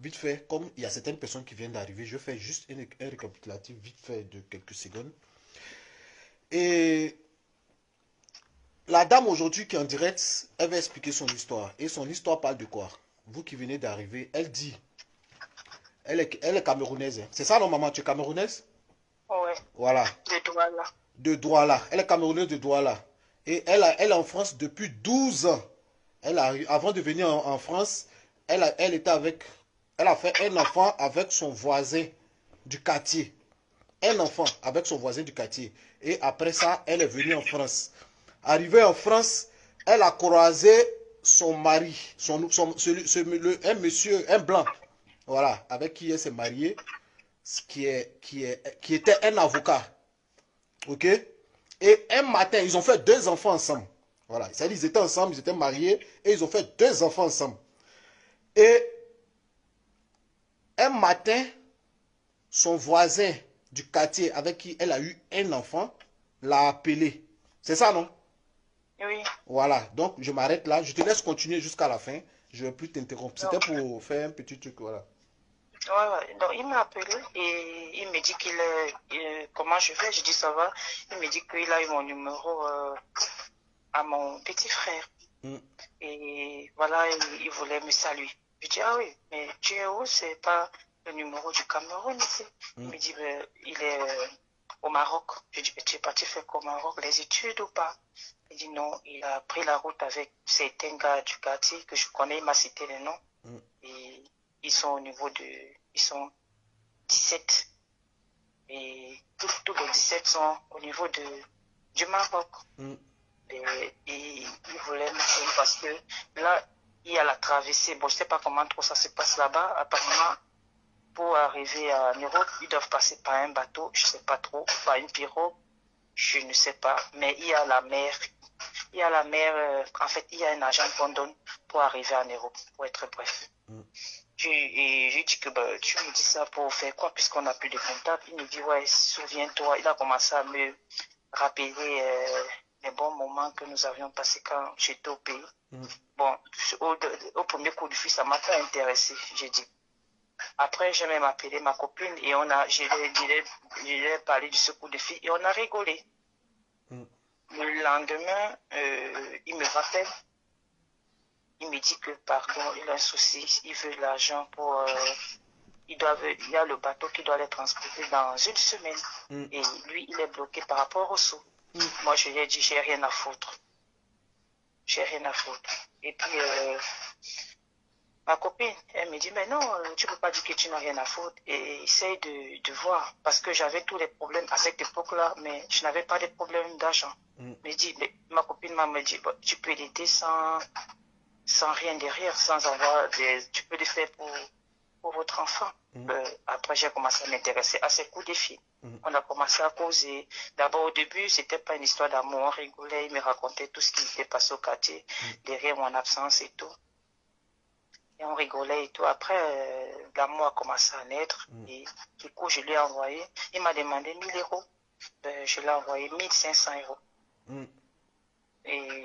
vite fait, comme il y a certaines personnes qui viennent d'arriver, je fais juste un récapitulatif vite fait de quelques secondes. Et la dame aujourd'hui qui est en direct, elle va expliquer son histoire. Et son histoire parle de quoi? Vous qui venez d'arriver, elle dit, elle est camerounaise, hein. C'est ça non maman, tu es camerounaise? Ouais, Voilà, de Douala. de Douala. Elle est camerounaise de Douala. Et elle est en France depuis 12 ans. Avant de venir en France, elle était avec, elle a fait un enfant avec son voisin du quartier. Un enfant avec son voisin du quartier. Et après ça, elle est venue en France. Arrivée en France, elle a croisé son mari, un monsieur, un blanc, voilà, avec qui elle s'est mariée, qui était un avocat. Ok? Et un matin, ils ont fait deux enfants ensemble. Voilà, c'est-à-dire ils étaient ensemble, ils étaient mariés et ils ont fait deux enfants ensemble. Et un matin, son voisin du quartier avec qui elle a eu un enfant l'a appelé. C'est ça, non? Oui, Voilà, donc je m'arrête là. Je te laisse continuer jusqu'à la fin. Je ne vais plus t'interrompre. C'était donc, pour faire un petit truc, voilà. ouais. Donc, il m'a appelé et il me dit qu'il est, comment je vais? Je dis ça va. Il me dit qu'il a eu mon numéro à mon petit frère. Mm, Et voilà, il voulait me saluer. Je dis, ah oui, mais tu es où? C'est pas le numéro du Cameroun ici. Il mm, me dit, ben, il est au Maroc. Je dis, ben, tu es parti faire quoi au Maroc? Les études ou pas? Il dit non, il a pris la route avec certains gars du quartier que je connais, il m'a cité les noms. mm, Et ils sont au niveau de, ils sont 17. Et tous les 17 sont au niveau du Maroc. mm, Et ils voulaient me suivre parce que là, il y a la traversée. Bon, je ne sais pas comment trop ça se passe là-bas. Apparemment, pour arriver en Europe, ils doivent passer par un bateau, je ne sais pas trop, par une pirogue, je ne sais pas. Mais il y a la mer. Il y a la mer, en fait, il y a un agent qu'on donne pour arriver en Europe, pour être bref. mm, Et je lui dis que bah, tu me dis ça pour faire quoi, puisqu'on n'a plus de contact. Il me dit, ouais, souviens-toi, il a commencé à me rappeler les bons moments que nous avions passés quand j'étais au pays. mm, Bon, au premier coup de fil, ça m'a pas intéressé, j'ai dit. Après, j'ai même appelé ma copine et je lui ai parlé de ce coup de fil et on a rigolé. mm, Le lendemain, il me rappelle, il me dit que pardon, il a un souci, il veut l'argent pour... il y a le bateau qui doit les transporter dans une semaine. mm, Et lui, il est bloqué par rapport au sous. mm. Moi, je lui ai dit, j'ai rien à foutre. J'ai rien à foutre. Et puis, ma copine, elle me dit, mais non, tu peux pas dire que tu n'as rien à foutre. Et essaye de voir. Parce que j'avais tous les problèmes à cette époque-là, mais je n'avais pas de problème d'argent. Mm. Ma copine m'a dit, bah, tu peux l'aider sans rien derrière, sans avoir des, tu peux le faire pour votre enfant. Mm. Après, j'ai commencé à m'intéresser à ces coups de fil. Mm. On a commencé à causer. D'abord, au début, c'était pas une histoire d'amour. On rigolait, il me racontait tout ce qui était passé au quartier, derrière mon absence et tout. Et on rigolait et tout. Après, l'amour a commencé à naître. Mm. Et du coup, je lui ai envoyé. Il m'a demandé 1000 euros. Je lui ai envoyé 1500 euros. Mm. Et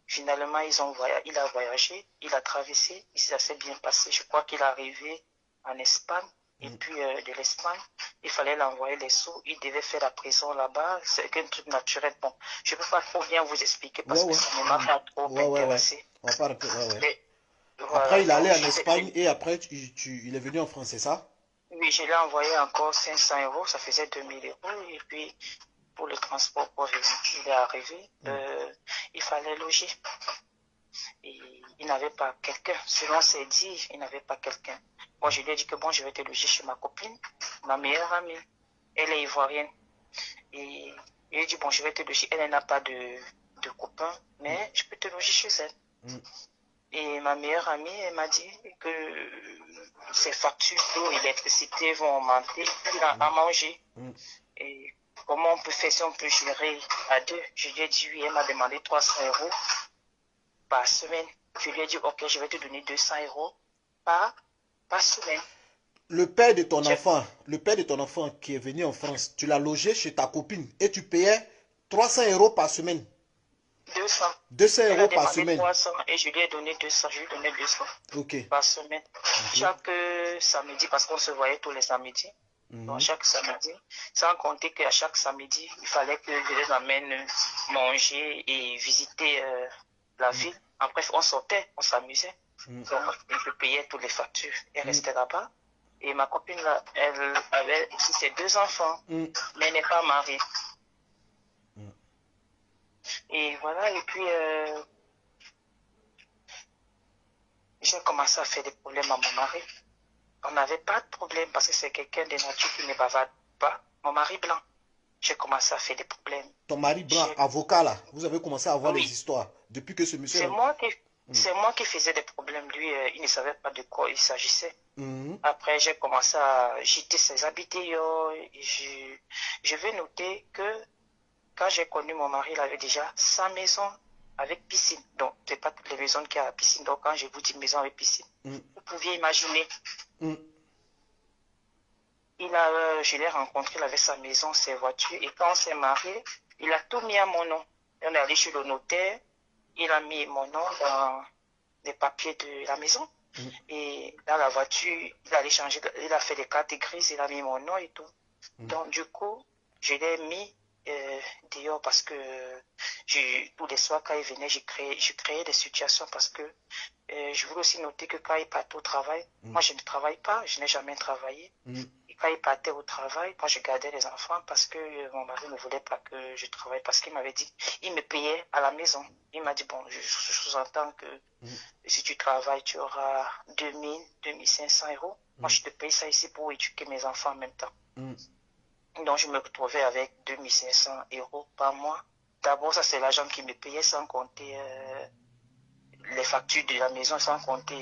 finalement, il a voyagé, il a traversé, et ça s'est bien passé. Je crois qu'il est arrivé en Espagne. Et puis de l'Espagne, il fallait l'envoyer les sous. Il devait faire la prison là-bas. C'est un truc naturel. Bon, je ne peux pas trop bien vous expliquer Ouais, parce que ouais. ça ne m'a pas trop Ouais, ouais, ouais. intéressé. On va pas arrêter, ouais, ouais. Mais Après, voilà, il est allé donc en Espagne et après, il est venu en France, c'est ça? oui, je l'ai envoyé encore 500 euros, ça faisait 2000 euros. Et puis, pour le transport pour venir, il est arrivé. Il fallait loger. Et il n'avait pas quelqu'un. Selon ses dires, il n'avait pas quelqu'un. Moi, je lui ai dit que bon, je vais te loger chez ma copine, ma meilleure amie. Elle est ivoirienne. Et il lui a dit, bon, je vais te loger. Elle n'a pas de copain, mais je peux te loger chez elle. Mm. Et ma meilleure amie, elle m'a dit que ses factures d'eau, électricité vont augmenter. Il a à manger. Mm. Et comment on peut faire si on peut gérer à deux? Je lui ai dit oui, elle m'a demandé 300 euros par semaine. Je lui ai dit, ok, je vais te donner 200 euros par semaine. Le père de ton enfant qui est venu en France, tu l'as logé chez ta copine et tu payais 300 euros par semaine. 200. 200 Elle a euros par demandé semaine. 300 et je lui ai donné 200. Je lui ai donné 200 Ok. par semaine. Chaque samedi, parce qu'on se voyait tous les samedis. Donc, chaque samedi, sans compter qu'à chaque samedi, il fallait que je les amène manger et visiter la ville. Après, on sortait, on s'amusait. Donc, je payais toutes les factures. Elle restait là-bas. Et ma copine, là, elle avait aussi ses 2 enfants, mais elle n'est pas mariée. Et voilà, et puis j'ai commencé à faire des problèmes à mon mari. On n'avait pas de problème parce que c'est quelqu'un de nature qui ne bavarde pas. Mon mari blanc. J'ai commencé à faire des problèmes. Ton mari blanc, avocat là, vous avez commencé à avoir les Oui. histoires depuis que ce monsieur... C'est moi qui faisais des problèmes. Lui, il ne savait pas de quoi il s'agissait. Après, j'ai commencé à jeter ses habits dehors. Je vais noter que quand j'ai connu mon mari, il avait déjà sa maison avec piscine. Donc, ce n'est pas toutes les maisons qui ont la piscine. Donc, quand je vous dis maison avec piscine, vous pouviez imaginer. Je l'ai rencontré, il avait sa maison, ses voitures. Et quand on s'est marié, il a tout mis à mon nom. On est allé chez le notaire. Il a mis mon nom dans les papiers de la maison. Et dans la voiture, il a fait des cartes grises, il a mis mon nom et tout. Donc, du coup, je l'ai mis dehors parce que tous les soirs, quand il venait, je créais des situations parce que je voulais aussi noter que quand il partait au travail, moi, je ne travaille pas, je n'ai jamais travaillé. Et quand il partait au travail, moi, je gardais les enfants parce que mon mari ne voulait pas que je travaille parce qu'il m'avait dit, il me payait à la maison. Il m'a dit, bon, je sous-entends que si tu travailles, tu auras 2000, 2500 euros. Moi, je te paye ça ici pour éduquer mes enfants en même temps. Donc, je me retrouvais avec 2500 euros par mois. D'abord, ça, c'est l'agent qui me payait sans compter les factures de la maison, sans compter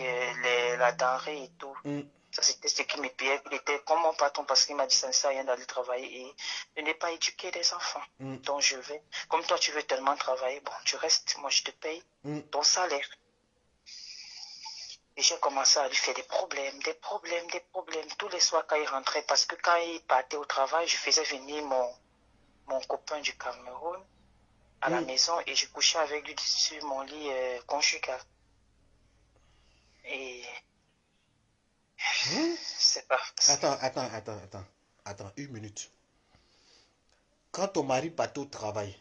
la denrée et tout. Ça, c'était ce qui me payait. Il était comme mon patron parce qu'il m'a dit ça ne sert à rien d'aller travailler et de ne pas éduquer les enfants. Donc, je vais. Comme toi, tu veux tellement travailler, bon, tu restes, moi, je te paye ton salaire. Et j'ai commencé à lui faire des problèmes. Tous les soirs quand il rentrait, parce que quand il partait au travail, je faisais venir mon copain du Cameroun à la maison et je couchais avec lui sur mon lit conjugal. Et c'est pas... Attends, une minute. Quand ton mari partait au travail,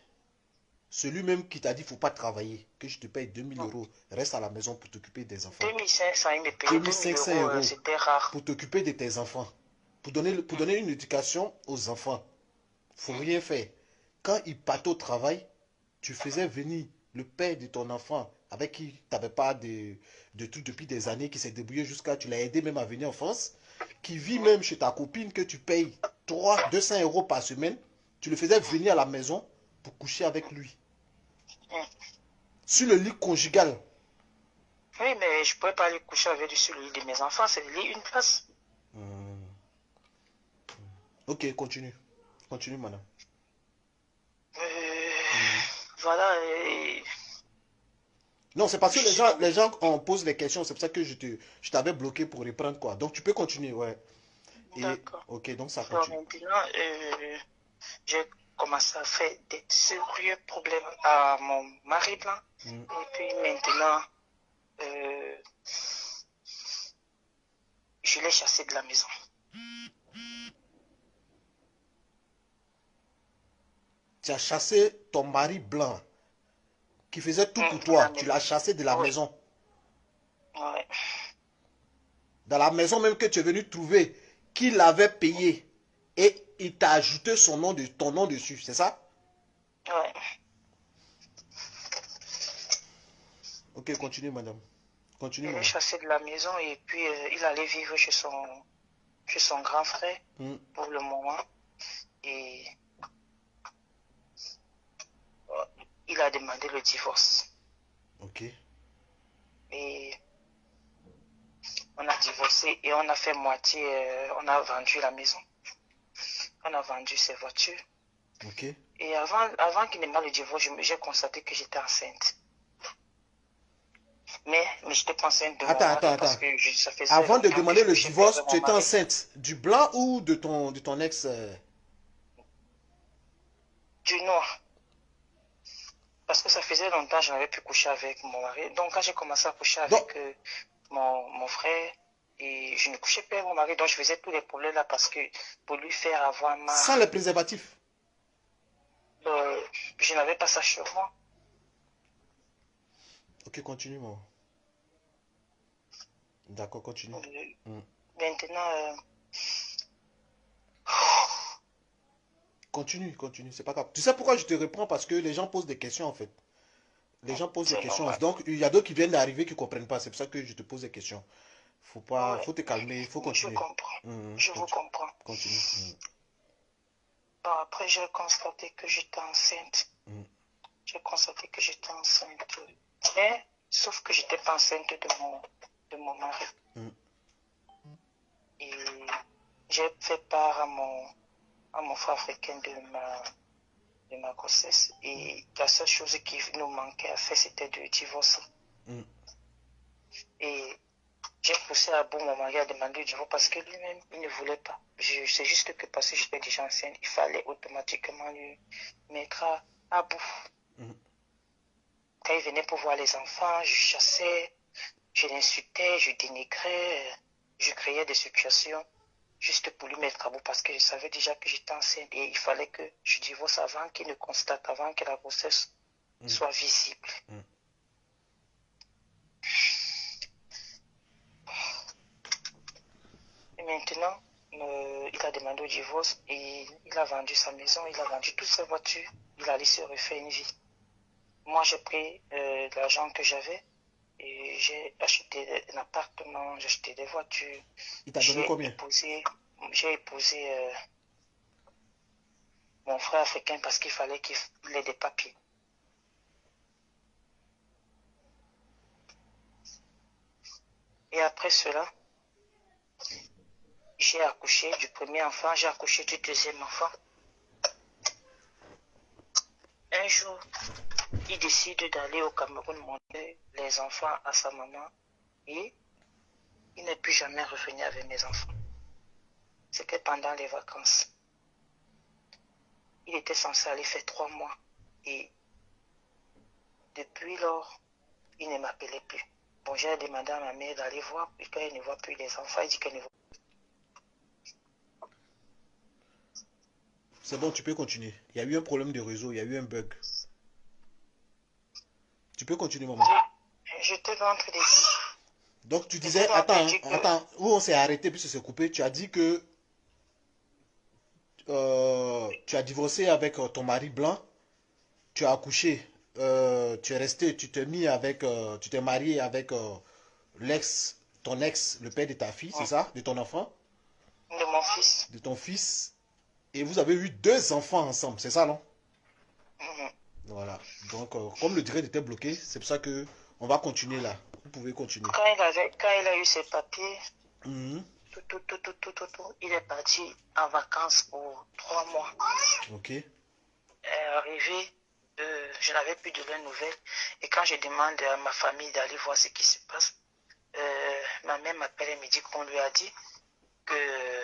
celui même qui t'a dit faut pas travailler, que je te paye 2000 euros, reste à la maison pour t'occuper des enfants. 2500, il me payait 2500 euros, c'était rare. pour t'occuper de tes enfants. Pour donner une éducation aux enfants. Faut rien faire. Quand il partait au travail, tu faisais venir le père de ton enfant avec qui tu n'avais pas de tout depuis des années, qui s'est débrouillé jusqu'à, tu l'as aidé même à venir en France, qui vit même chez ta copine que tu payes 200 euros par semaine, tu le faisais venir à la maison pour coucher avec lui. Sur le lit conjugal. Oui, mais je ne pouvais pas aller coucher avec lui sur le lit de mes enfants, c'est le lit une place. Ok, continue. Continue, madame. Voilà. Non, c'est parce que les gens on pose des questions, c'est pour ça que je t'avais bloqué pour reprendre quoi. Donc tu peux continuer, ouais. D'accord. Ok, donc ça continue. Donc maintenant, j'ai commencé à faire des sérieux problèmes à mon mari blanc. Et puis maintenant, je l'ai chassé de la maison. Tu as chassé ton mari blanc qui faisait tout pour toi. Tu l'as chassé de la maison. Ouais. Dans la maison même que tu es venu trouver, qui l'avait payé. Et il t'a ajouté ton nom dessus, c'est ça? Ouais. Ok, continue, madame. Continue, il est chassé de la maison et puis il allait vivre chez son grand frère pour le moment. Et il a demandé le divorce. Ok. Et on a divorcé et on a fait moitié, on a vendu la maison. On a vendu ses voitures. Ok. Et avant qu'il n'ait pas le divorce, j'ai constaté que j'étais enceinte. Mais j'étais pas enceinte de mon mari parce que ça faisait avant de demander le divorce, tu étais mari. enceinte du blanc ou de ton ex Du noir. Parce que ça faisait longtemps que je n'avais plus couché avec mon mari. Donc, quand j'ai commencé à coucher Donc, avec mon frère, et je ne couchais pas avec mon mari, donc je faisais tous les problèmes là parce que pour lui faire avoir sans marre, les préservatifs. je n'avais pas ça sur moi. Ok, continue, moi. D'accord, continue. Hmm. Maintenant, Continue, continue, c'est pas grave. Tu sais pourquoi je te reprends? Parce que les gens posent des questions, en fait. Les gens posent des c'est questions. normal. Donc, il y a d'autres qui viennent d'arriver qui ne comprennent pas. C'est pour ça que je te pose des questions. Faut pas, Ouais, faut te calmer, il faut je continuer. comprends. Je vous Continue. comprends. Continue. Bon, après, j'ai constaté que j'étais enceinte. Mm. J'ai constaté que j'étais enceinte. Mais, sauf que j'étais pas enceinte de mon mari. Mm. Et j'ai fait part à mon frère africain de ma grossesse. Et la seule chose qui nous manquait à faire, c'était de divorcer. Mm. Et j'ai poussé à bout mon mari à demander du divorce parce que lui-même, il ne voulait pas. C'est juste que parce que j'étais déjà enceinte, il fallait automatiquement lui mettre à bout. Mm. Quand il venait pour voir les enfants, je chassais, je l'insultais, je dénigrais, je créais des situations juste pour lui mettre à bout parce que je savais déjà que j'étais enceinte et il fallait que je divorce avant qu'il ne constate, avant que la grossesse soit visible. Mm. Et maintenant, il a demandé au divorce et il a vendu sa maison, il a vendu toutes ses voitures, il allait se refaire une vie. Moi, j'ai pris l'argent que j'avais et j'ai acheté un appartement, j'ai acheté des voitures, Il t'a donné j'ai combien? épousé, j'ai épousé mon frère africain parce qu'il fallait qu'il ait des papiers. Et après cela, j'ai accouché du premier enfant, j'ai accouché du deuxième enfant. Un jour, il décide d'aller au Cameroun montrer les enfants à sa maman et il n'est plus jamais revenu avec mes enfants. C'était pendant les vacances. Il était censé aller faire 3 mois et depuis lors, il ne m'appelait plus. Bon, j'ai demandé à ma mère d'aller voir et quand elle ne voit plus les enfants, elle dit qu'elle ne voit C'est bon, tu peux continuer. Il y a eu un problème de réseau, il y a eu un bug. Tu peux continuer, maman. plus. Je te ventre des dit. Donc, tu Je te disais, donc attends, dit que attends, où on s'est arrêté puis c'est coupé. Tu as dit que tu as divorcé avec ton mari blanc, tu as accouché, tu es resté, tu t'es mis avec, tu t'es marié avec ton ex, le père de ta fille, c'est ça, de ton enfant, de mon fils. de ton fils, et vous avez eu 2 enfants ensemble, c'est ça, non? Mhm. Voilà. Donc, comme le direct était bloqué, c'est pour ça que on va continuer là. Vous pouvez continuer. Quand il a eu ses papiers, Mhm. il est parti en vacances pour 3 mois. Ok. Arrivé, je n'avais plus de leurs nouvelles. Et quand je demande à ma famille d'aller voir ce qui se passe, ma mère m'appelle et me dit qu'on lui a dit que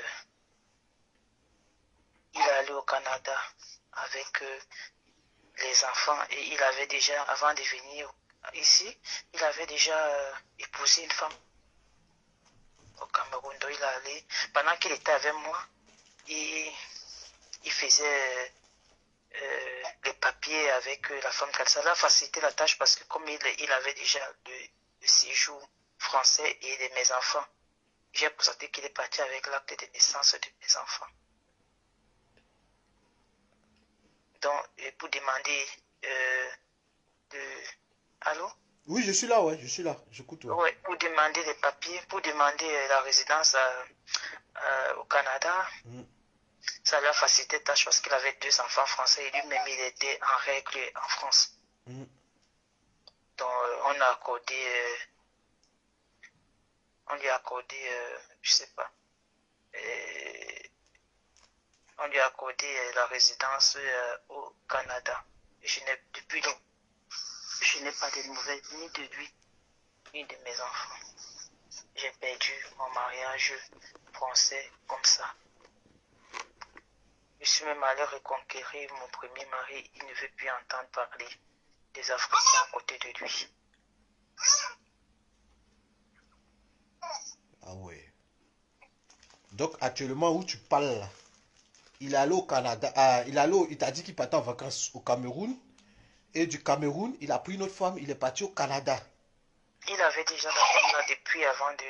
il est allé au Canada avec les enfants et il avait déjà, avant de venir ici, il avait déjà épousé une femme au Cameroun. Donc il est allé, pendant qu'il était avec moi, il, il faisait les papiers avec la femme comme ça. Ça a facilité la tâche parce que comme il avait déjà le séjour français et de mes enfants, j'ai constaté qu'il est parti avec l'acte de naissance de mes enfants. Donc, pour demander de... Allô? Oui, je suis là, ouais, je suis là. J'écoute, ouais. Ouais, pour demander les papiers, pour demander la résidence au Canada, Mhm. ça lui a facilité la tâche parce qu'il avait 2 enfants français et lui-même il était en règle en France. Mhm. Donc on a accordé, on lui a accordé, je sais pas, on lui a accordé la résidence au Canada. Depuis donc, je n'ai pas de nouvelles ni de lui ni de mes enfants. J'ai perdu mon mariage français comme ça. Je suis même allé reconquérir mon premier mari, il ne veut plus entendre parler des Africains à côté de lui. Ah ouais. Donc actuellement où tu parles là, il est allé au Canada, il t'a dit qu'il partait en vacances au Cameroun. Et du Cameroun, il a pris une autre femme, il est parti au Canada. Il avait déjà la femme là depuis avant de...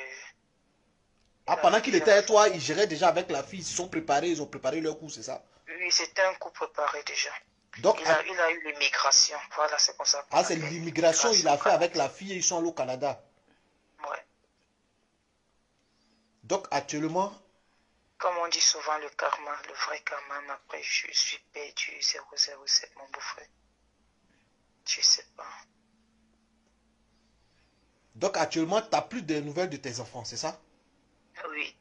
Ah, pendant qu'il était avec toi, il gérait déjà avec la fille, ils se sont préparés, ils ont préparé leur coup, c'est ça? Oui, c'était un coup préparé déjà. Donc, Il a eu l'immigration. Voilà, c'est comme ça qu'on c'est appelle l'immigration, il a fait avec la fille et ils sont allés au Canada. Ouais. Donc, actuellement, comme on dit souvent, le karma, le vrai karma, après je suis perdu 007, mon beau-frère. Je sais pas. donc actuellement, tu n'as plus de nouvelles de tes enfants, c'est ça? Oui.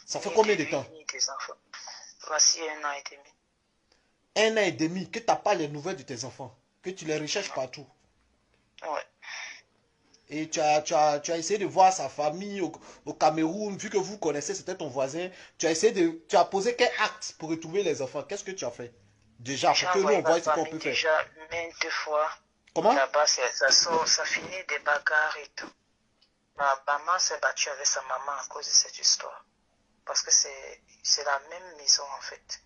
Ça fait combien de temps? Ni des enfants. Voici 1 an et demi. 1 an et demi que tu n'as pas les nouvelles de tes enfants, que tu les recherches partout. Ouais. Et tu as essayé de voir sa famille au Cameroun, vu que vous connaissez, c'était ton voisin. Tu as posé quel acte pour retrouver les enfants? Qu'est-ce que tu as fait? Déjà, pour que nous on voit ce qu'on peut faire. Déjà maintes fois. Comment? Là-bas, ça finit des bagarres et tout. Ma maman s'est battue avec sa maman à cause de cette histoire. Parce que c'est la même maison en fait.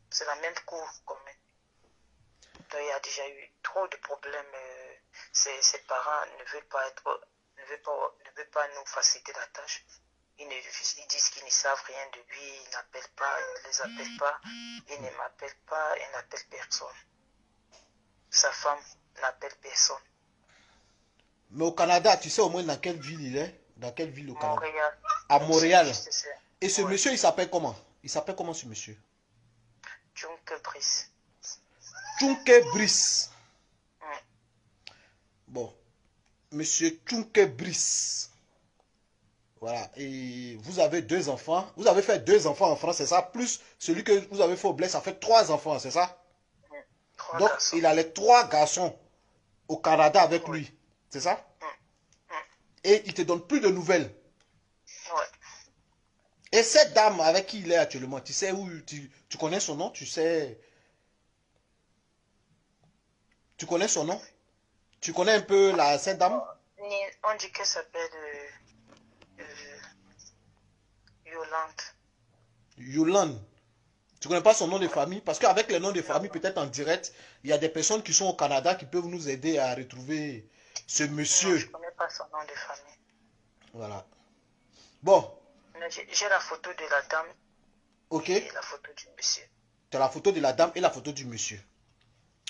C'est la même cour commune. Donc il y a déjà eu trop de problèmes. Ses parents ne veulent pas nous faciliter la tâche. Ils disent qu'ils ne savent rien de lui, ils n'appellent pas, ils ne les appellent pas, ils ne m'appellent pas, ils n'appellent personne. Sa femme n'appelle personne. Mais au Canada, tu sais au moins dans quelle ville il est? Dans quelle ville au Canada? Montréal. À Montréal. Et ce ouais. monsieur, il s'appelle comment? Il s'appelle comment ce monsieur? Tchunke Brice. Tchunke Brice. Ouais. Bon. Monsieur Tchunke Brice. Voilà. Et vous avez 2 enfants. Vous avez fait 2 enfants en France, c'est ça? Plus celui que vous avez fait au Bled, ça fait 3 enfants, c'est ça? Ouais. Donc, garçons. il a les 3 garçons au Canada avec lui. C'est ça? Et il te donne plus de nouvelles. Ouais. Et cette dame avec qui il est actuellement, tu sais où, tu connais son nom? Tu sais... Tu connais son nom? Tu connais un peu cette dame? On dit qu'elle s'appelle Yolande. Yolande. Tu connais pas son nom de famille? Parce qu'avec les noms de famille, peut-être en direct, il y a des personnes qui sont au Canada qui peuvent nous aider à retrouver ce monsieur. Non, je ne connais pas son nom de famille. Voilà. Bon. J'ai la photo de la dame. Ok. Et la photo du monsieur. Tu as la photo de la dame et la photo du monsieur.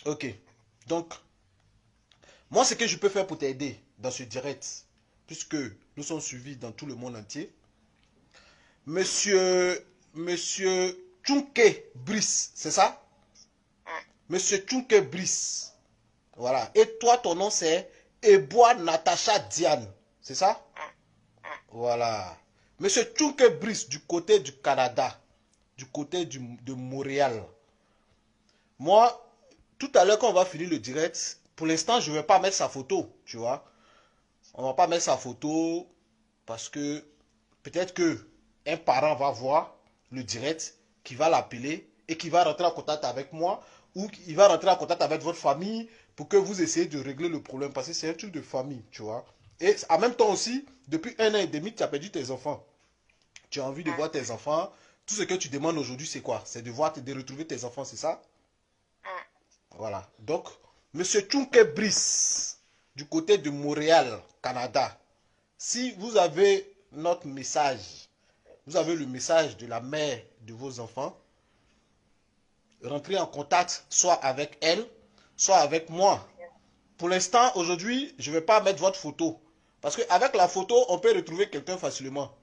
Ok. Donc, moi, ce que je peux faire pour t'aider dans ce direct, puisque nous sommes suivis dans tout le monde entier, Monsieur Tchunke Brice, c'est ça? Monsieur Tchunke Brice. Voilà. Et toi, ton nom, c'est Eboa Natacha Diane. C'est ça? Voilà. Monsieur Tchunke Brice, du côté du Canada, du côté de Montréal. Moi, tout à l'heure, quand on va finir le direct, pour l'instant, je ne vais pas mettre sa photo, tu vois. On ne va pas mettre sa photo parce que peut-être que un parent va voir le direct, qui va l'appeler et qui va rentrer en contact avec moi ou il va rentrer en contact avec votre famille pour que vous essayez de régler le problème parce que c'est un truc de famille, tu vois. Et en même temps aussi, depuis 1 an et demi, tu as perdu tes enfants. Tu as envie de voir tes enfants. Tout ce que tu demandes aujourd'hui, c'est quoi? C'est de retrouver tes enfants, c'est ça? Voilà. Donc, Monsieur Tchunke Brice, du côté de Montréal, Canada, si vous avez notre message, vous avez le message de la mère de vos enfants, rentrez en contact soit avec elle, soit avec moi. Pour l'instant, aujourd'hui, je ne vais pas mettre votre photo. Parce qu'avec la photo, on peut retrouver quelqu'un facilement.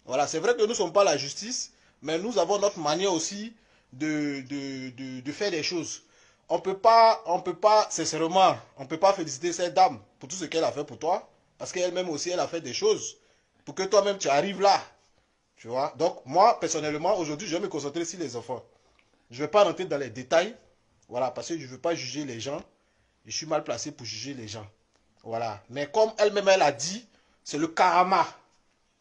Voilà, c'est vrai que nous ne sommes pas la justice, mais nous avons notre manière aussi de faire des choses. On peut pas, sincèrement, on ne peut pas féliciter cette dame pour tout ce qu'elle a fait pour toi. Parce qu'elle-même aussi, elle a fait des choses pour que toi-même, tu arrives là. Tu vois? Donc, moi, personnellement, aujourd'hui, je vais me concentrer sur les enfants. Je ne vais pas rentrer dans les détails. Voilà, parce que je ne veux pas juger les gens. Je suis mal placé pour juger les gens. Voilà. Mais comme elle-même, elle a dit, c'est le karma.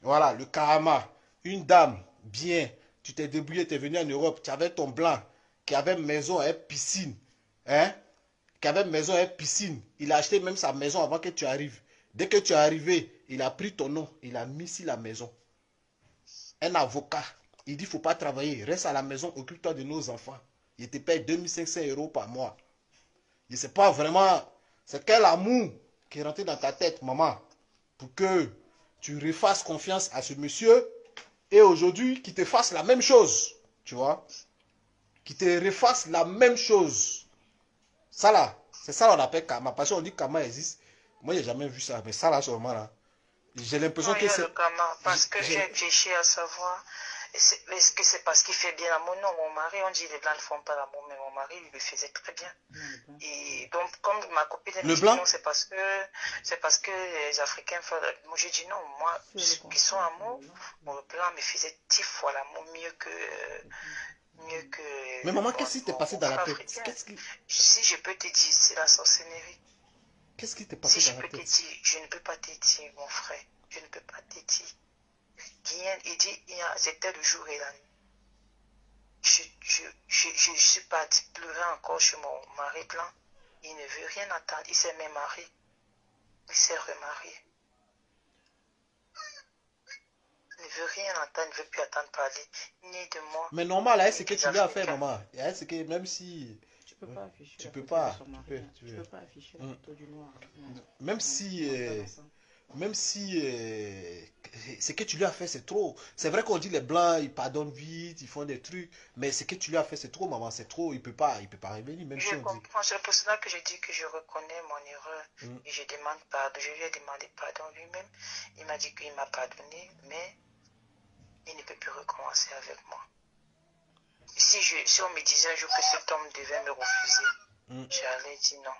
Voilà, le karma. Une dame, bien, tu t'es débrouillé, tu es venu en Europe, tu avais ton blanc, qui avait une maison, une piscine, hein, qui avait maison et piscine. Il a acheté même sa maison avant que tu arrives. Dès que tu es arrivé, il a pris ton nom, il a mis sur la maison. Un avocat, il dit, il ne faut pas travailler, reste à la maison, occupe-toi de nos enfants. Il te paye 2500 € par mois. Je ne sais pas vraiment, c'est quel amour qui est rentré dans ta tête, maman, pour que tu refasses confiance à ce monsieur et aujourd'hui, qu'il te fasse la même chose, tu vois, qu'il te refasse la même chose. Ça là, c'est ça qu'on appelle karma. Parce qu'on dit karma existe. Moi, j'ai jamais vu ça, mais ça là, seulement là, j'ai l'impression Non, il que y a c'est... le karma, parce que j'ai réfléchi à savoir, est-ce que c'est parce qu'il fait bien l'amour? Non, mon mari, on dit les blancs ne font pas l'amour, mais mon mari, il le faisait très bien. Et donc, comme ma copine me Le dit blanc? non, c'est parce que les Africains font... Moi, j'ai dit non, moi, ceux qui sont amour, le blanc me faisait 10 fois l'amour mieux que Mais maman, qu'est-ce qui t'est passé dans la tête? africain. Si je peux te dire, c'est la sorcellerie. Qu'est-ce qui t'est passé Si dans je la peux te tête? dire, je ne peux pas te dire, mon frère, je ne peux pas te dire. Il dit, c'était le jour et la nuit. Je suis parti pleurer encore chez mon mari blanc. Il ne veut rien attendre. Il s'est même marié. Il s'est remarié. Il ne veut rien entendre. Il ne veut plus attendre parler. Ni de moi. Mais normal, ni c'est que des tu lui as fait, Africains. maman. C'est que même si... Tu peux pas afficher Tu la peux photo pas. de son mari. Tu peux pas afficher la photo du noir. Même si... Même si ce que tu lui as fait, c'est trop. C'est vrai qu'on dit les blancs, ils pardonnent vite, ils font des trucs. Mais ce que tu lui as fait, c'est trop, maman. C'est trop. Il peut pas revenir, même si Je on dit. comprends. C'est pour cela que je dis que je reconnais mon erreur. Et je demande pardon. Je lui ai demandé pardon lui-même. Il m'a dit qu'il m'a pardonné, mais il ne peut plus recommencer avec moi. Si on me disait un jour que cet homme devait me refuser, j'allais dire non.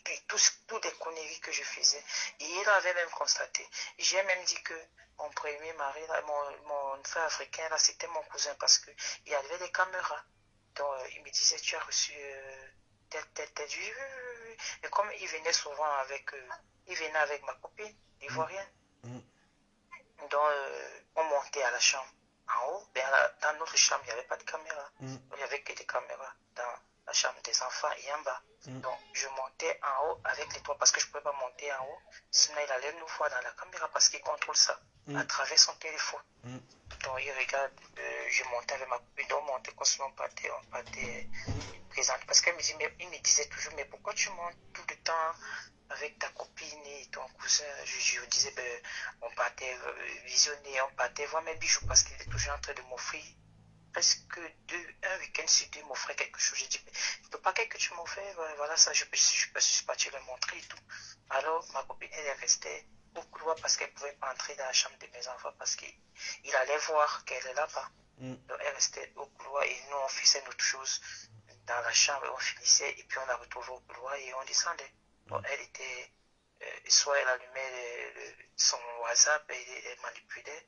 Et toutes les conneries que je faisais. Et il avait même constaté. J'ai même dit que mon premier mari, mon frère africain, là, c'était mon cousin parce qu'il y avait des caméras. Donc, il me disait, tu as reçu tel. Oui. Et comme il venait souvent il venait avec ma copine, l'ivoirienne. Donc, on montait à la chambre. En haut, dans notre chambre, il n'y avait pas de caméra. Il n'y avait que des caméras dans la chambre des enfants et en bas. Donc, je montais en haut avec les toits parce que je ne pouvais pas monter en haut. Sinon, il allait nous voir dans la caméra parce qu'il contrôle ça à travers son téléphone. Donc, il regarde, je montais avec ma copine. Donc, on montait comme si on partait présente. Parce qu'il me disait toujours, mais pourquoi tu montes tout le temps avec ta copine et ton cousin? Je disais, on partait visionner, on partait voir mes bijoux parce qu'il est toujours en train de m'offrir presque un week-end sur deux, m'offrir quelque chose. J'ai dit, mais il ne peut pas que tu m'offres, voilà ça, je suis parti le montrer et tout. Alors, ma copine, elle est restée au couloir parce qu'elle ne pouvait pas entrer dans la chambre de mes enfants parce qu'il allait voir qu'elle est là-bas. Donc, elle restait au couloir et nous, on faisait notre chose dans la chambre, on finissait et puis on la retrouvait au couloir et on descendait. Donc, elle était, soit elle allumait son WhatsApp et elle manipulait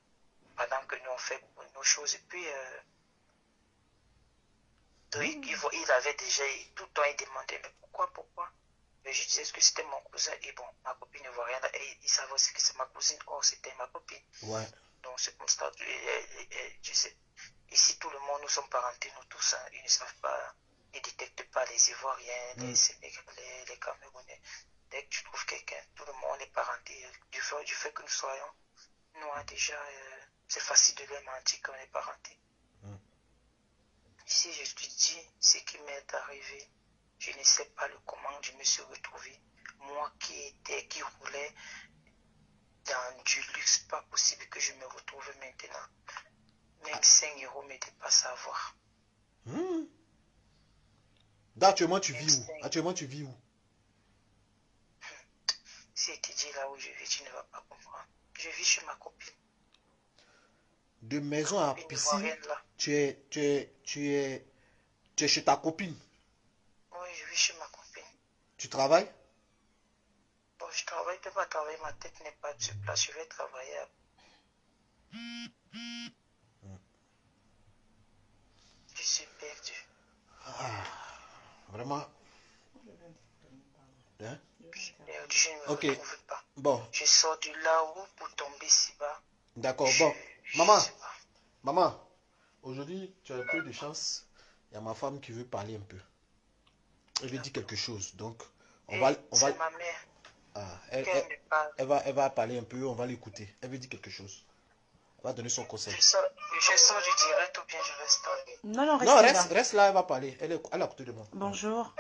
pendant que nous on fait nos choses. Et puis, il avait déjà, tout le temps, il demandait, mais pourquoi? Mais je disais, est-ce que c'était mon cousin? Et bon, ma copine ne voit rien. Et il savait aussi que c'est ma cousine. Or, c'était ma copine. Ouais. Donc, c'est comme ça. Je sais, ici, tout le monde, nous sommes parentés, nous tous. Hein, ils ne savent pas, ils ne détectent pas les Ivoiriens, les Sénégalais, les Camerounais. Dès que tu trouves quelqu'un, tout le monde est parenté. Du fait que nous soyons noirs, déjà, c'est facile de leur mentir qu'on est parenté. Si je te dis ce qui m'est arrivé, je ne sais pas le comment je me suis retrouvé. Moi qui roulais dans du luxe, pas possible que je me retrouve maintenant. Même 5 € me dépassent à avoir. Actuellement, tu vis où? Actuellement, tu vis où? Si je te dis là où je vis, tu ne vas pas comprendre. Je vis chez ma copine. De maison à piscine, tu es chez ta copine. Oui, je vis chez ma copine. Tu travailles? Bon, je travaille, je ne peux pas travailler, ma tête n'est pas sur place, je vais travailler. Je suis perdu. Vraiment? Hein? Perdu, je ne me retrouve pas. Bon. Je sors de là-haut pour tomber si bas. D'accord, bon. Maman, aujourd'hui, tu as un peu de chance. Il y a ma femme qui veut parler un peu. Elle veut dire quelque chose. Donc, on Et va... c'est ma mère Ah, qu'elle me parle. elle va parler un peu, on va l'écouter. Elle veut dire quelque chose. Elle va donner son conseil. Je sors du direct ou bien je reste en ligne. Non, non, Non, restez là. reste là, elle va parler. Elle est à côté de moi. Bonjour.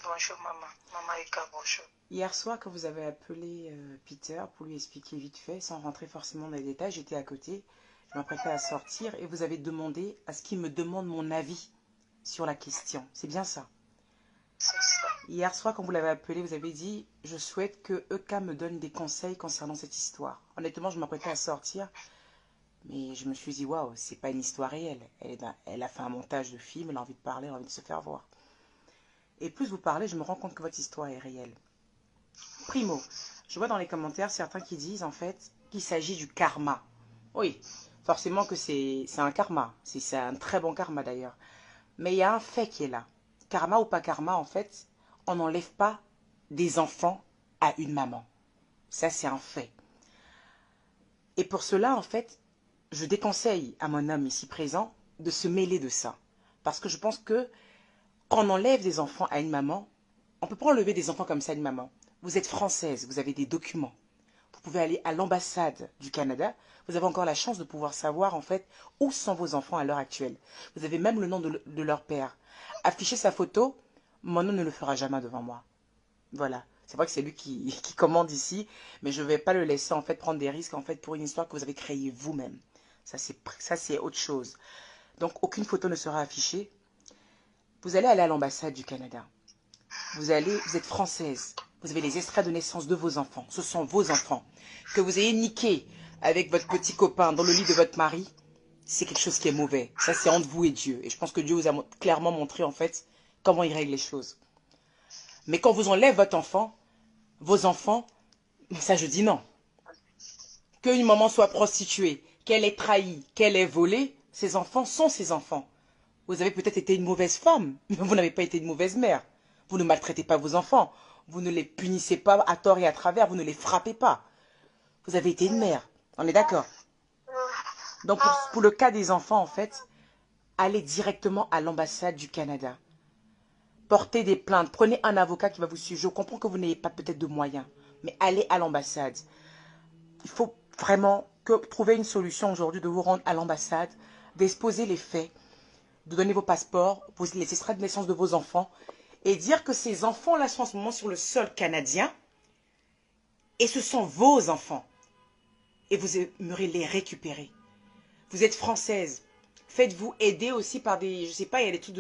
Bonjour maman. Maman Eka, bonjour. Hier soir, quand vous avez appelé Peter pour lui expliquer vite fait, sans rentrer forcément dans les détails, j'étais à côté, je m'apprêtais à sortir et vous avez demandé à ce qu'il me demande mon avis sur la question. C'est bien ça? C'est ça. Hier soir, quand vous l'avez appelé, vous avez dit « Je souhaite que Eka me donne des conseils concernant cette histoire. » Honnêtement, je m'apprêtais à sortir, mais je me suis dit « Waouh, c'est pas une histoire réelle. Elle a fait un montage de film, elle a envie de parler, elle a envie de se faire voir. » Et plus vous parlez, je me rends compte que votre histoire est réelle. Primo, je vois dans les commentaires certains qui disent en fait qu'il s'agit du karma. Oui, forcément que c'est un karma. C'est un très bon karma d'ailleurs. Mais il y a un fait qui est là. Karma ou pas karma, en fait, on n'enlève pas des enfants à une maman. Ça, c'est un fait. Et pour cela, en fait, je déconseille à mon homme ici présent de se mêler de ça. Parce que je pense que quand on enlève des enfants à une maman, on ne peut pas enlever des enfants comme ça à une maman. Vous êtes française, vous avez des documents. Vous pouvez aller à l'ambassade du Canada. Vous avez encore la chance de pouvoir savoir en fait où sont vos enfants à l'heure actuelle. Vous avez même le nom de leur père. Afficher sa photo, mon homme ne le fera jamais devant moi. Voilà. C'est vrai que c'est lui qui commande ici, mais je ne vais pas le laisser en fait prendre des risques en fait pour une histoire que vous avez créée vous-même. Ça c'est autre chose. Donc aucune photo ne sera affichée. Vous allez aller à l'ambassade du Canada. Vous êtes française. Vous avez les extraits de naissance de vos enfants. Ce sont vos enfants. Que vous ayez niqué avec votre petit copain dans le lit de votre mari, c'est quelque chose qui est mauvais. Ça, c'est entre vous et Dieu. Et je pense que Dieu vous a clairement montré, en fait, comment il règle les choses. Mais quand vous enlève votre enfant, vos enfants, ça, je dis non. Qu'une maman soit prostituée, qu'elle ait trahi, qu'elle ait volé, ses enfants sont ses enfants. Vous avez peut-être été une mauvaise femme, mais vous n'avez pas été une mauvaise mère. Vous ne maltraitez pas vos enfants. Vous ne les punissez pas à tort et à travers. Vous ne les frappez pas. Vous avez été une mère. On est d'accord? Donc, pour le cas des enfants, en fait, allez directement à l'ambassade du Canada. Portez des plaintes. Prenez un avocat qui va vous suivre. Je comprends que vous n'ayez pas peut-être de moyens, mais allez à l'ambassade. Il faut vraiment trouver une solution aujourd'hui de vous rendre à l'ambassade, d'exposer les faits, de donner vos passeports, les extraits de naissance de vos enfants, et dire que ces enfants-là sont en ce moment sur le sol canadien, et ce sont vos enfants. Et vous aimeriez les récupérer. Vous êtes française. Faites-vous aider aussi par des, je sais pas, il y a des trucs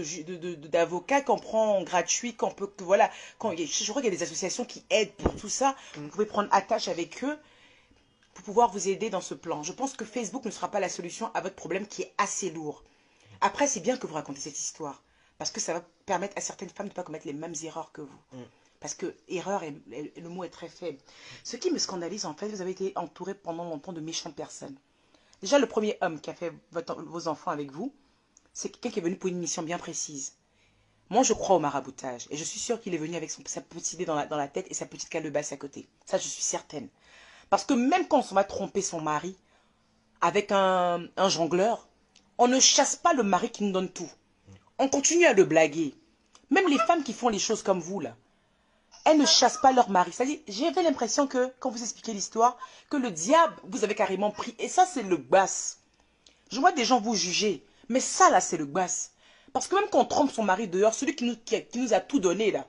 d'avocats qu'on prend gratuit, qu'on peut, voilà, je crois qu'il y a des associations qui aident pour tout ça. Vous pouvez prendre attache avec eux pour pouvoir vous aider dans ce plan. Je pense que Facebook ne sera pas la solution à votre problème qui est assez lourd. Après, c'est bien que vous racontez cette histoire. Parce que ça va permettre à certaines femmes de ne pas commettre les mêmes erreurs que vous. Parce que erreur, le mot est très faible. Ce qui me scandalise, en fait, vous avez été entouré pendant longtemps de méchantes personnes. Déjà, le premier homme qui a fait vos enfants avec vous, c'est quelqu'un qui est venu pour une mission bien précise. Moi, je crois au maraboutage. Et je suis sûre qu'il est venu avec sa petite idée dans la tête et sa petite calebasse à côté. Ça, je suis certaine. Parce que même quand on va tromper son mari avec un jongleur, on ne chasse pas le mari qui nous donne tout. On continue à le blaguer. Même les femmes qui font les choses comme vous, là, elles ne chassent pas leur mari. C'est-à-dire, j'avais l'impression que, quand vous expliquez l'histoire, que le diable vous avait carrément pris. Et ça, c'est le basse. Je vois des gens vous juger. Mais ça, là, c'est le basse. Parce que même quand on trompe son mari dehors, celui qui nous a tout donné, là,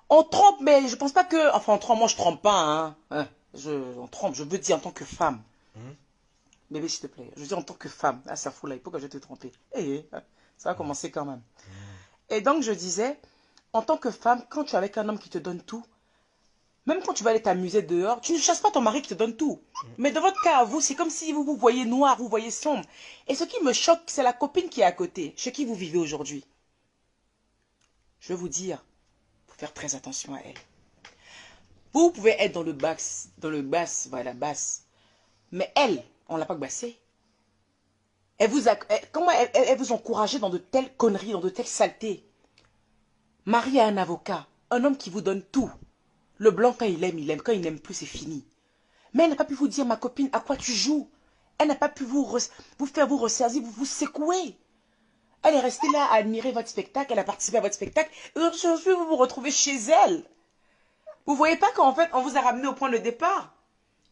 on trompe, mais je pense pas que... Enfin, on trompe, moi, je trompe pas, hein. On trompe, je veux dire en tant que femme. Bébé, s'il te plaît. Je veux dire en tant que femme. Ah, ça fout là, pourquoi je vais te tromper? Ça va commencer quand même. Et donc, je disais, en tant que femme, quand tu es avec un homme qui te donne tout, même quand tu vas aller t'amuser dehors, tu ne chasses pas ton mari qui te donne tout. Mais dans votre cas, à vous, c'est comme si vous voyez noir, vous voyez sombre. Et ce qui me choque, c'est la copine qui est à côté, chez qui vous vivez aujourd'hui. Je vais vous dire, il faut faire très attention à elle. Vous pouvez être dans le basse, voilà, basse. Mais elle, on ne l'a pas bassée. Comment elle vous encourageait dans de telles conneries, dans de telles saletés? Mariée à un avocat, un homme qui vous donne tout. Le blanc, quand il aime, quand il n'aime plus, c'est fini. Mais elle n'a pas pu vous dire, ma copine, à quoi tu joues? Elle n'a pas pu vous faire vous ressaisir, vous secouer. Elle est restée là à admirer votre spectacle, elle a participé à votre spectacle. Et aujourd'hui, vous vous retrouvez chez elle. Vous voyez pas qu'en fait, on vous a ramené au point de départ.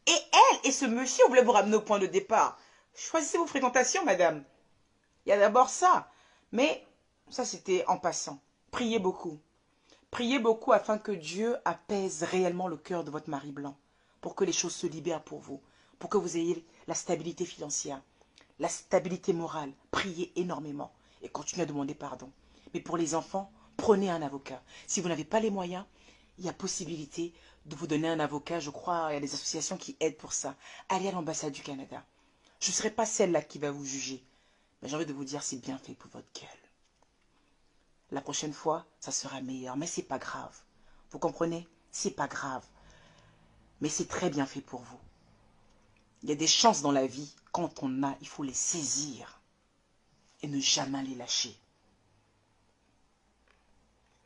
Et elle et ce monsieur voulaient vous ramener au point de départ. Choisissez vos fréquentations, madame. Il y a d'abord ça. Mais ça, c'était en passant. Priez beaucoup. Priez beaucoup afin que Dieu apaise réellement le cœur de votre mari blanc. Pour que les choses se libèrent pour vous. Pour que vous ayez la stabilité financière. La stabilité morale. Priez énormément. Et continuez à demander pardon. Mais pour les enfants, prenez un avocat. Si vous n'avez pas les moyens, il y a possibilité de vous donner un avocat. Je crois il y a des associations qui aident pour ça. Allez à l'ambassade du Canada. Je ne serai pas celle-là qui va vous juger. Mais j'ai envie de vous dire, c'est bien fait pour votre gueule. La prochaine fois, ça sera meilleur. Mais c'est pas grave. Vous comprenez? C'est pas grave. Mais c'est très bien fait pour vous. Il y a des chances dans la vie. Quand on a, il faut les saisir. Et ne jamais les lâcher.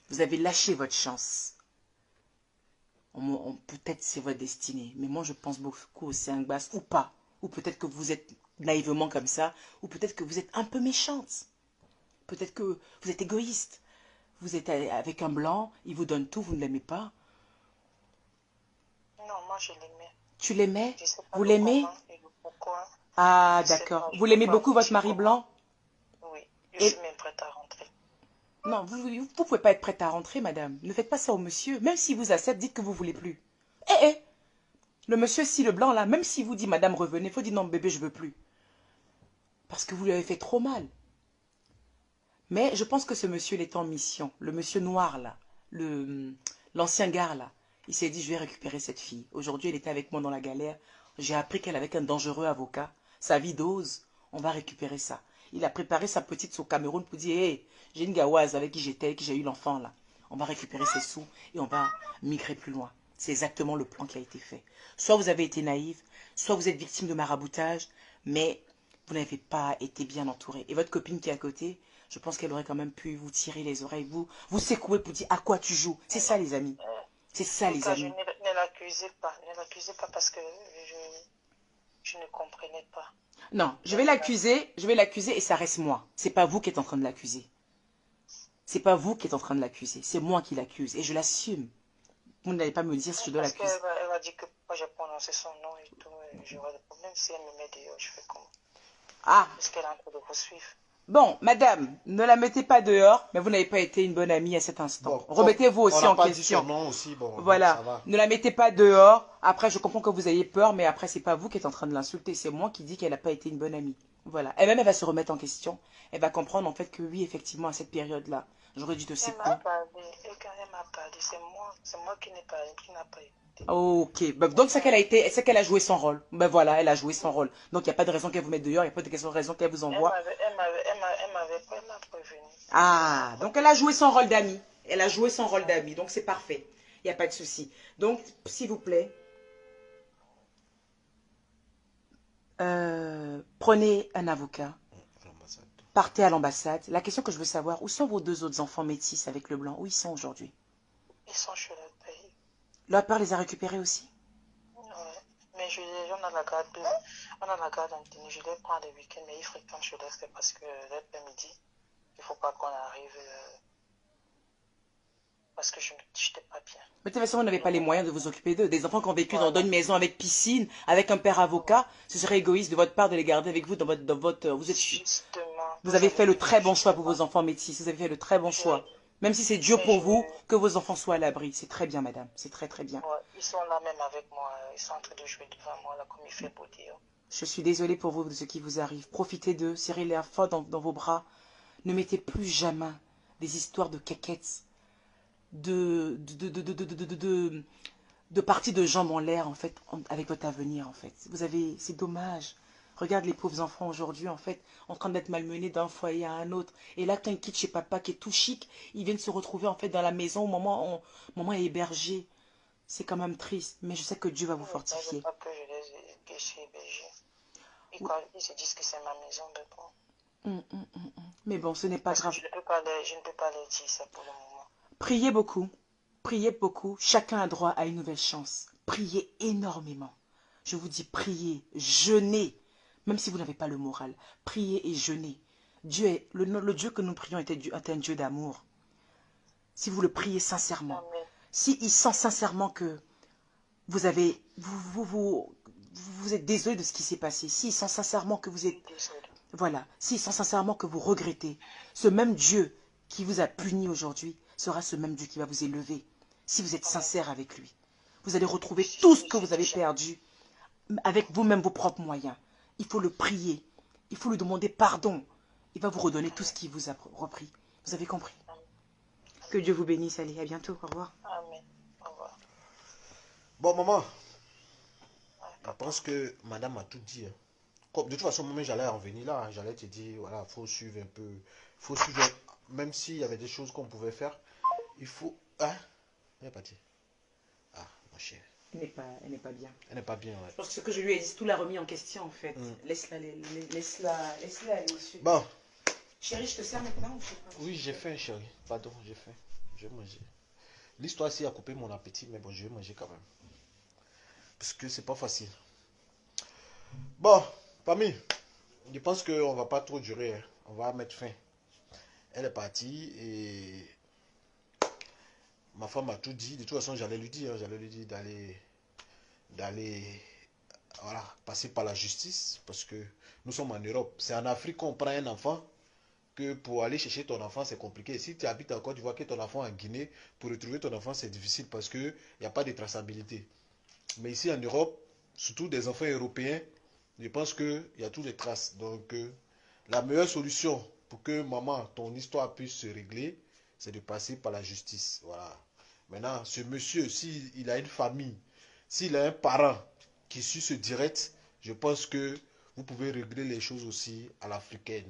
Vous avez lâché votre chance. Peut-être c'est votre destinée. Mais moi, je pense beaucoup au 5 basses ou pas. Ou peut-être que vous êtes naïvement comme ça. Ou peut-être que vous êtes un peu méchante. Peut-être que vous êtes égoïste. Vous êtes avec un blanc, il vous donne tout, vous ne l'aimez pas. Non, moi je l'aimais. Tu l'aimais? Je sais pas Vous le l'aimez? comment et le pourquoi. Ah, Je sais d'accord. pas, je Vous peux l'aimez pas beaucoup, vous votre dire mari comment. blanc? Oui, je Et suis même prête à rentrer. non, vous ne pouvez pas être prête à rentrer, madame. Ne faites pas ça au monsieur. Même s'il vous accepte, dites que vous ne voulez plus. Le monsieur, si le blanc, là, même s'il vous dit, madame, revenez, il faut dire, non, bébé, je veux plus. Parce que vous lui avez fait trop mal. Mais je pense que ce monsieur, il est en mission. Le monsieur noir, là, l'ancien gars, là, il s'est dit, je vais récupérer cette fille. Aujourd'hui, elle était avec moi dans la galère. J'ai appris qu'elle avait un dangereux avocat. Sa vie d'ose, on va récupérer ça. Il a préparé sa petite au Cameroun pour dire, hé, j'ai une gaouaze avec qui j'étais, avec qui j'ai eu l'enfant, là. On va récupérer ses sous et on va migrer plus loin. C'est exactement le plan qui a été fait. Soit vous avez été naïve, soit vous êtes victime de maraboutage, mais vous n'avez pas été bien entouré. Et votre copine qui est à côté, je pense qu'elle aurait quand même pu vous tirer les oreilles, vous secouer pour dire à quoi tu joues. C'est ça les amis. C'est ça les Lucas, je amis. ne l'accusais pas. Ne l'accusez pas parce que je ne comprenais pas. Non, je vais l'accuser et ça reste moi. C'est pas vous qui êtes en train de l'accuser. C'est pas vous qui êtes en train de l'accuser. C'est moi qui l'accuse et je l'assume. Vous n'allez pas me dire si je dois Parce l'accuser. qu'elle va dire que moi j'ai prononcé son nom et tout, j'aurai des problèmes. Si elle me met dehors, je fais comment? Ah, Est-ce qu'elle est en train de vous suivre? bon, madame, ne la mettez pas dehors, mais vous n'avez pas été une bonne amie à cet instant. Bon, Remettez-vous on aussi n'a en pas dit son question. nom aussi, bon, donc Voilà, ça va. ne la mettez pas dehors. Après, je comprends que vous ayez peur, mais après, c'est pas vous qui êtes en train de l'insulter. C'est moi qui dis qu'elle n'a pas été une bonne amie. Voilà. Elle-même, elle va se remettre en question. Elle va comprendre en fait que oui, effectivement, à cette période-là, j'aurais dû te Elle m'a secouer. parlé, et quand elle m'a parlé, c'est moi qui n'ai pas, qui n'a pas été. Ok, bah, donc c'est qu'elle a joué son rôle. Ben voilà, elle a joué son rôle. Donc il n'y a pas de raison qu'elle vous mette dehors, il n'y a pas de raison qu'elle vous envoie. Elle m'a prévenu. Ah, donc elle a joué son rôle d'amie. Elle a joué son rôle d'amie, donc c'est parfait. Il n'y a pas de souci. Donc, s'il vous plaît, prenez un avocat, L'ambassade. partez à l'ambassade. La question que je veux savoir, où sont vos deux autres enfants métis avec le blanc? Où ils sont aujourd'hui? Ils sont chez le pays. Leur père les a récupérés aussi? Ouais. Mais on a la garde, en tenue. Je les prends les week-ends, mais ils fréquentent chez les parce que l'après-midi, il ne faut pas qu'on arrive parce que je n'étais pas bien. Mais de toute façon, vous n'avez pas les moyens de vous occuper d'eux. Des enfants qui ont vécu dans une maison avec piscine, avec un père avocat, ce serait égoïste de votre part de les garder avec vous dans votre Justement. vous avez fait le très bon choix pour vos enfants métis. Vous avez fait le très bon choix. Même si c'est dur pour vous que vos enfants soient à l'abri. C'est très bien, madame. C'est très, très bien. Ouais, ils sont là même avec moi. Ils sont en train de jouer devant moi, là, comme il fait beau dire. Je suis désolée pour vous de ce qui vous arrive. Profitez d'eux, serrez-les à fort dans vos bras. Ne mettez plus jamais des histoires de quéquettes, de parties de jambes en l'air, en fait, avec votre avenir, en fait. C'est dommage. Regarde les pauvres enfants aujourd'hui, en fait, en train d'être malmenés d'un foyer à un autre. Et là, quand ils quittent chez papa, qui est tout chic, ils viennent se retrouver, en fait, dans la maison au moment où maman est hébergée. C'est quand même triste, mais je sais que Dieu va vous fortifier. Pas que je suis hébergée. Et quand ils se disent que c'est ma maison, de bon. Mais bon, ce n'est pas grave. Je ne peux pas les dire ça pour le moment. Priez beaucoup. Priez beaucoup. Chacun a droit à une nouvelle chance. Priez énormément. Je vous dis priez, jeûnez. Même si vous n'avez pas le moral, priez et jeûnez. Dieu est, le Dieu que nous prions est un Dieu d'amour. Si vous le priez sincèrement, Amen. s'il sent sincèrement que vous avez, vous êtes désolé de ce qui s'est passé, s'il sent sincèrement que vous êtes, Désolée. voilà, s'il sent sincèrement que vous regrettez, ce même Dieu qui vous a puni aujourd'hui sera ce même Dieu qui va vous élever. Si vous êtes sincère avec lui, vous allez retrouver tout ce que vous avez perdu avec vous-même, vos propres moyens. Il faut le prier, il faut lui demander pardon. Il va vous redonner tout ce qu'il vous a repris. Vous avez compris? Que Dieu vous bénisse, allez, à bientôt, au revoir. Amen. Au revoir. Bon, maman, Ouais, je papa. pense que madame a tout dit, hein. De toute façon, moi, j'allais en venir là. J'allais te dire, voilà, faut suivre un peu. Faut suivre, même s'il y avait des choses qu'on pouvait faire, il faut. Hein? Elle est partie. Ah, mon cher. Elle n'est pas bien. Elle n'est pas bien, ouais. Je pense que ce que je lui ai dit, tout l'a remis en question, en fait. Mm. Laisse-la aller, monsieur. Bon, Chérie, je te sers maintenant ou je sais pas? oui, j'ai faim, chérie. Pardon, j'ai faim. Je vais manger. L'histoire ici a coupé mon appétit, mais bon, je vais manger quand même. Parce que c'est pas facile. Bon, Pami, je pense qu'on va pas trop durer, hein. On va mettre fin. Elle est partie et ma femme a tout dit. De toute façon, j'allais lui dire, d'aller, voilà, passer par la justice parce que nous sommes en Europe. C'est en Afrique qu'on prend un enfant que pour aller chercher ton enfant, c'est compliqué. Si tu habites en Côte d'Ivoire, que ton enfant est en Guinée, pour retrouver ton enfant, c'est difficile parce qu'il n'y a pas de traçabilité. Mais ici en Europe, surtout des enfants européens, je pense qu'il y a toutes les traces. Donc, la meilleure solution pour que maman, ton histoire puisse se régler, c'est de passer par la justice. Voilà. Maintenant, ce monsieur, s'il a une famille, s'il a un parent qui suit ce direct, je pense que vous pouvez régler les choses aussi à l'africaine.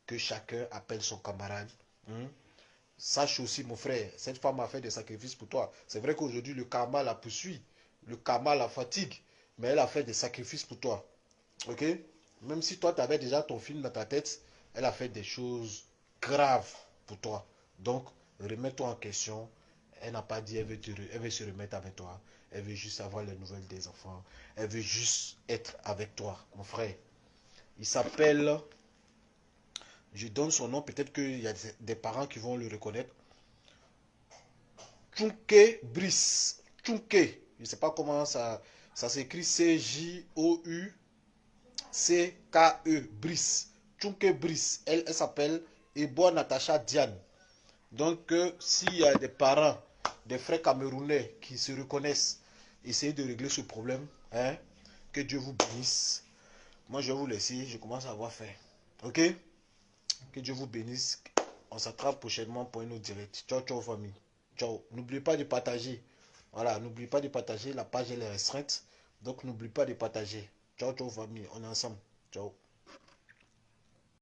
Que chacun appelle son camarade. Hein? Sache aussi, mon frère, cette femme a fait des sacrifices pour toi. C'est vrai qu'aujourd'hui, le karma la poursuit. Le karma la fatigue. Mais elle a fait des sacrifices pour toi. Ok? Même si toi, tu avais déjà ton film dans ta tête, elle a fait des choses graves pour toi. Donc, remets-toi en question. Elle n'a pas dit elle veut se remettre avec toi. Elle veut juste avoir les nouvelles des enfants. Elle veut juste être avec toi, mon frère. Il s'appelle... Je donne son nom, peut-être qu'il y a des parents qui vont le reconnaître. Tchouké Brice. Tchouké. Je ne sais pas comment ça s'écrit. C-J-O-U-C-K-E. Brice. Tchouké Brice. Elle s'appelle Ebo Natacha Diane. Donc, s'il y a des parents, des frères camerounais qui se reconnaissent, essayez de régler ce problème. Hein? Que Dieu vous bénisse. Moi, je vais vous laisser. Je commence à avoir faim. Ok? Que Dieu vous bénisse. On s'attrape prochainement pour un autre direct. Ciao, ciao, famille. Ciao. N'oubliez pas de partager. Voilà, n'oubliez pas de partager. La page, elle est restreinte. Donc, n'oubliez pas de partager. Ciao, ciao, famille. On est ensemble. Ciao.